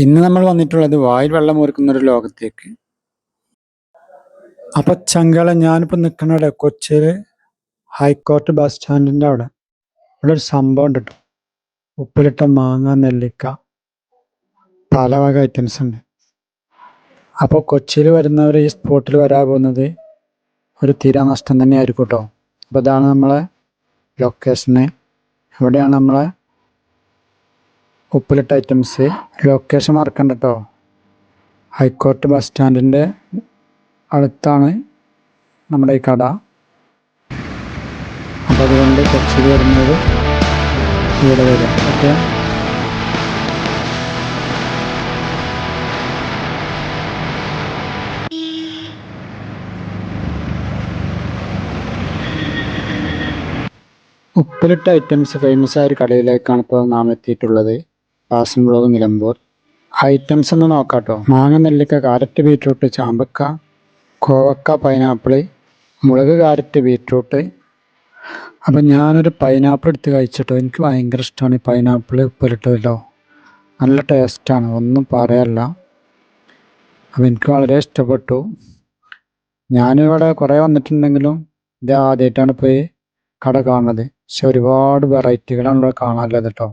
ഇന്ന് നമ്മൾ വന്നിട്ടുള്ളത് വായിൽ വെള്ളം ഊർക്കുന്ന ഒരു ലോകത്തേക്ക്. അപ്പൊ ചങ്കള ഞാനിപ്പോ നിൽക്കണവിടെ കൊച്ചിയില് ഹൈക്കോർട്ട് ബസ് സ്റ്റാൻഡിന്റെ അവിടെ ഇവിടെ ഒരു സംഭവം ഉണ്ട് ട്ടോ. ഉപ്പിലിട്ട മാങ്ങ, നെല്ലിക്ക, പല വക ഐറ്റംസ് ഉണ്ട്. അപ്പോൾ കൊച്ചിയിൽ വരുന്നവർ ഈ സ്പോട്ടിൽ വരാൻ പോകുന്നത് ഒരു തീരാനഷ്ടം തന്നെ ആയിരിക്കും കേട്ടോ. അപ്പോൾ ഇതാണ് നമ്മളെ ലൊക്കേഷന്. ഇവിടെയാണ് നമ്മളെ ഉപ്പിലിട്ട ഐറ്റംസ്. ലൊക്കേഷൻ മറക്കണ്ട കേട്ടോ. ഹൈക്കോർട്ട് ബസ് സ്റ്റാൻഡിൻ്റെ അടുത്താണ് നമ്മുടെ ഈ കട. അപ്പോൾ അതുകൊണ്ട് കൊച്ചിയിൽ വരുന്നത് ഇവിടെ വരും. ഓക്കെ, ഉപ്പിലിട്ട ഐറ്റംസ് ഫേമസ് ആയ ഒരു കടയിലേക്കാണ് ഇപ്പോൾ നാം എത്തിയിട്ടുള്ളത്. പാസൻ ബ്ലോഗ് നിലമ്പൂർ. ഐറ്റംസ് ഒന്ന് നോക്കാം കേട്ടോ. മാങ്ങ, നെല്ലിക്ക, കാരറ്റ്, ബീറ്റ്റൂട്ട്, ചാമ്പക്ക, കോവക്ക, പൈനാപ്പിൾ, മുളക്, കാരറ്റ്, ബീറ്റ്റൂട്ട്. അപ്പം ഞാനൊരു പൈനാപ്പിൾ എടുത്ത് കഴിച്ചിട്ടോ. എനിക്ക് ഭയങ്കര ഇഷ്ടമാണ് ഈ പൈനാപ്പിൾ ഉപ്പിലിട്ടതല്ലോ. നല്ല ടേസ്റ്റാണ്, ഒന്നും പറയാനില്ല. അപ്പം എനിക്ക് വളരെ ഇഷ്ടപ്പെട്ടു. ഞാനിവിടെ കുറേ വന്നിട്ടുണ്ടെങ്കിലും ഇത് ആദ്യമായിട്ടാണ് ഇപ്പോൾ ഈ കട കാണുന്നത്. പക്ഷെ ഒരുപാട് വെറൈറ്റികളാണ് ഇവിടെ കാണാനുള്ളത് കേട്ടോ.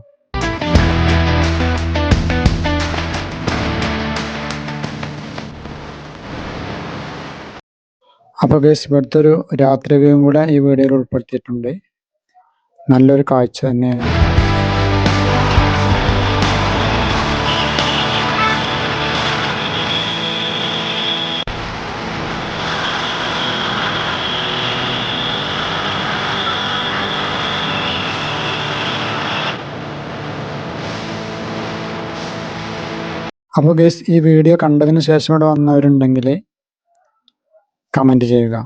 അപ്പോൾ ഗൈസ്, ഇവിടുത്തെ ഒരു രാത്രി വ്യൂവും കൂടെ ഈ വീഡിയോയിൽ ഉൾപ്പെടുത്തിയിട്ടുണ്ട്. നല്ലൊരു കാഴ്ച തന്നെയാണ്. അപ്പോൾ ഗൈസ്, ഈ വീഡിയോ കണ്ടതിന് ശേഷം ഇവിടെ വന്നവരുണ്ടെങ്കിൽ കമൻറ്റ് ചെയ്യുക.